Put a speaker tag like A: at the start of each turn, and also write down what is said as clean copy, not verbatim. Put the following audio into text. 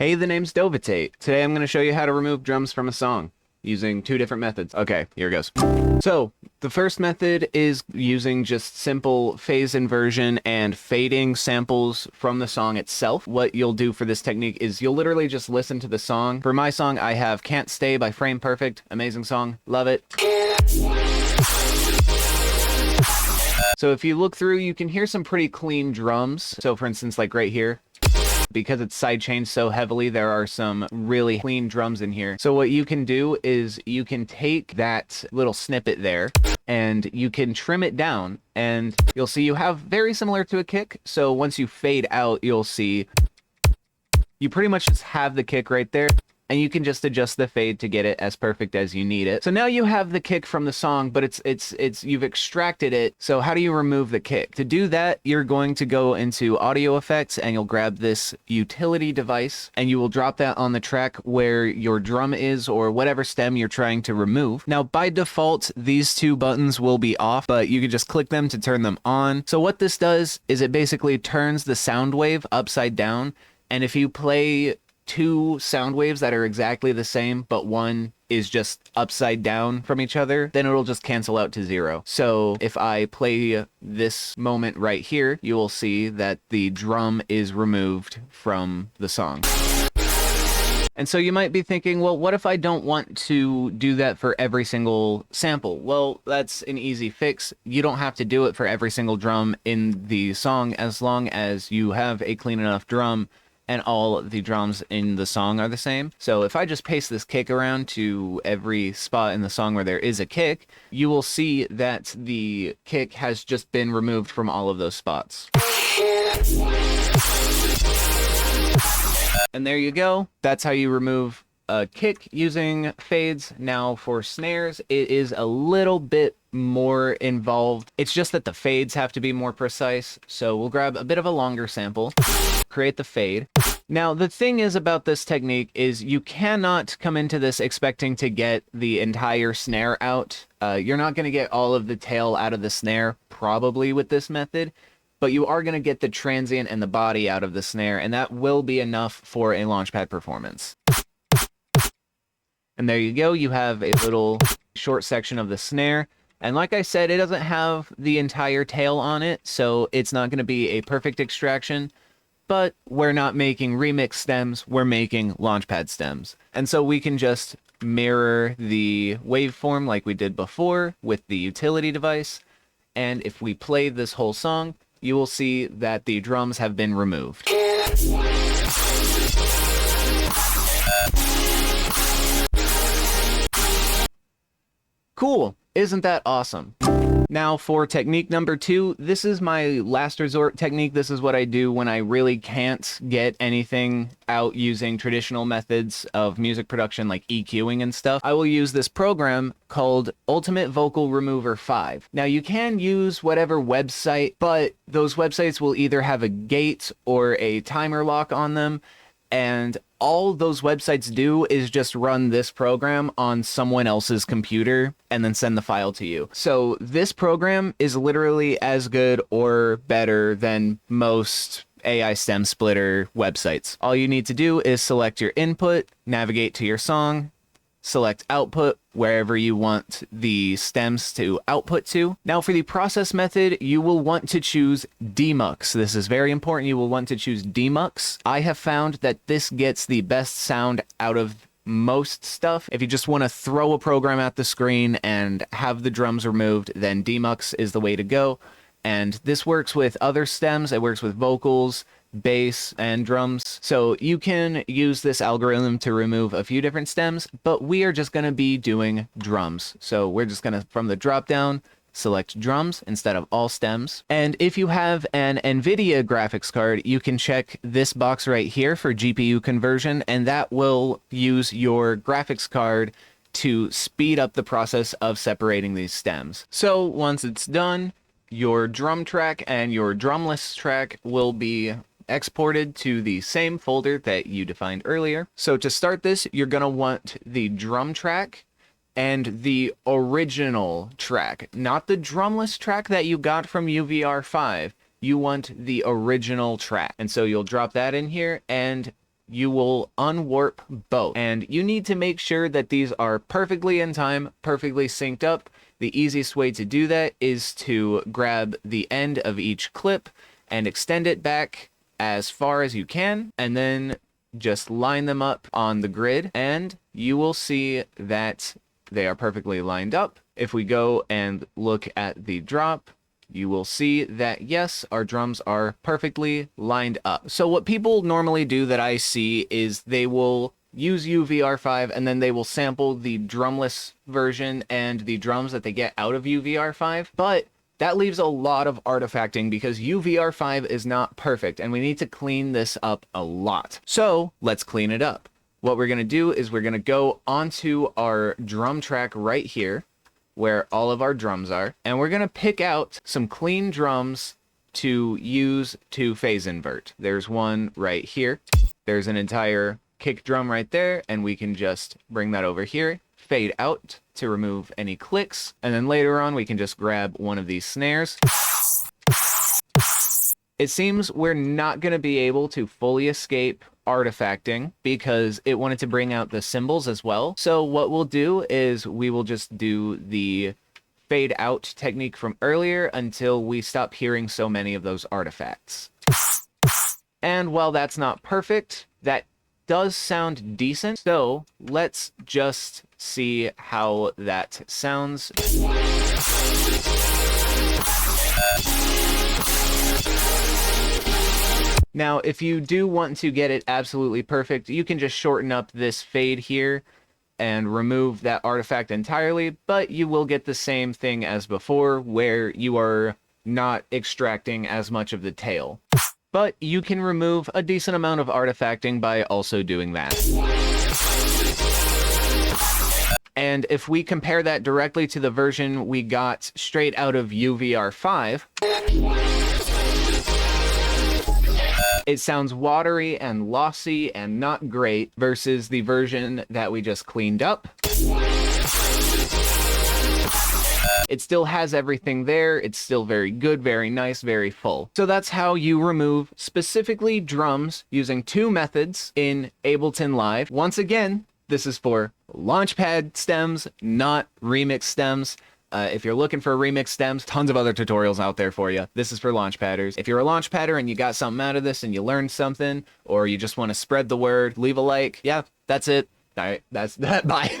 A: Hey, the name's Dovitate. Today I'm going to show you how to remove drums from a song using two different methods. Okay, here goes. So, the first method is using just simple phase inversion and fading samples from the song itself. What you'll do for this technique is you'll literally just listen to the song. For my song, I have Can't Stay by Frame Perfect. Amazing song. Love it. So if you look through, you can hear some pretty clean drums. So for instance, like right here, because it's sidechained so heavily, there are some really clean drums in here. So what you can do is you can take that little snippet there and you can trim it down, and you'll see you have very similar to a kick. So once you fade out, you'll see you pretty much just have the kick right there. And you can just adjust the fade to get it as perfect as you need it. So now you have the kick from the song, but you've extracted it. So how do you remove the kick? To do that, you're going to go into audio effects and you'll grab this utility device and you will drop that on the track where your drum is or whatever stem you're trying to remove. Now, by default, these two buttons will be off, but you can just click them to turn them on. So what this does is it basically turns the sound wave upside down. And if you play two sound waves that are exactly the same, but one is just upside down from each other, then it'll just cancel out to zero. So if I play this moment right here, you will see that the drum is removed from the song. And so you might be thinking, well, what if I don't want to do that for every single sample? Well, that's an easy fix. You don't have to do it for every single drum in the song as long as you have a clean enough drum and all the drums in the song are the same. So if I just paste this kick around to every spot in the song where there is a kick, you will see that the kick has just been removed from all of those spots. And there you go. That's how you remove a kick using fades. Now for snares, it is a little bit more involved. It's just that the fades have to be more precise. So we'll grab a bit of a longer sample, create the fade. Now, the thing is about this technique is you cannot come into this expecting to get the entire snare out. You're not going to get all of the tail out of the snare, probably with this method, but you are going to get the transient and the body out of the snare, and that will be enough for a Launchpad performance. And there you go. You have a little short section of the snare. And like I said, it doesn't have the entire tail on it, so it's not going to be a perfect extraction. But we're not making remix stems, we're making Launchpad stems. And so we can just mirror the waveform like we did before with the utility device. And if we play this whole song, you will see that the drums have been removed. Cool, isn't that awesome? Now for technique number 2, this is my last resort technique. This is what I do when I really can't get anything out using traditional methods of music production like EQing and stuff. I will use this program called Ultimate Vocal Remover 5. Now you can use whatever website, but those websites will either have a gate or a timer lock on them. And all those websites do is just run this program on someone else's computer and then send the file to you. So this program is literally as good or better than most AI stem splitter websites. All you need to do is select your input, navigate to your song, select output wherever you want the stems to output to. Now for the process method, you will want to choose demux. This is very important. You will want to choose demux. I have found that this gets the best sound out of most stuff. If you just want to throw a program at the screen and have the drums removed, then demux is the way to go. And this works with other stems. It works with vocals, bass, and drums. So you can use this algorithm to remove a few different stems, but we are just going to be doing drums. So we're just going to, from the drop down, select drums instead of all stems. And if you have an NVIDIA graphics card, you can check this box right here for GPU conversion, and that will use your graphics card to speed up the process of separating these stems. So once it's done, your drum track and your drumless track will be exported to the same folder that you defined earlier. So to start this, you're going to want the drum track and the original track, not the drumless track that you got from UVR5. You want the original track. And so you'll drop that in here, and you will unwarp both. And you need to make sure that these are perfectly in time, perfectly synced up. The easiest way to do that is to grab the end of each clip and extend it back as far as you can, and then just line them up on the grid, and you will see that they are perfectly lined up. If we go and look at the drop, you will see that yes, our drums are perfectly lined up. So what people normally do that I see is they will use UVR5 and then they will sample the drumless version and the drums that they get out of UVR5, but that leaves a lot of artifacting because UVR5 is not perfect and we need to clean this up a lot. So let's clean it up. What we're going to do is we're going to go onto our drum track right here where all of our drums are, and we're going to pick out some clean drums to use to phase invert. There's one right here. There's an entire kick drum right there, and we can just bring that over here, fade out to remove any clicks, and then later on we can just grab one of these snares. It seems we're not going to be able to fully escape artifacting because it wanted to bring out the cymbals as well. So what we'll do is we will just do the fade out technique from earlier until we stop hearing so many of those artifacts. And while that's not perfect, that does sound decent. So let's just see how that sounds. Now, if you do want to get it absolutely perfect, you can just shorten up this fade here and remove that artifact entirely, but you will get the same thing as before, where you are not extracting as much of the tail. But you can remove a decent amount of artifacting by also doing that. And if we compare that directly to the version we got straight out of UVR5, it sounds watery and lossy and not great versus the version that we just cleaned up. It still has everything there. It's still very good, very nice, very full. So that's how you remove specifically drums using two methods in Ableton Live. Once again, this is for Launchpad stems, not remix stems. If you're looking for remix stems, tons of other tutorials out there for you. This is for Launchpadders. If you're a Launchpadder and you got something out of this and you learned something, or you just want to spread the word, leave a like. Yeah, that's it. All right, that's that. Bye.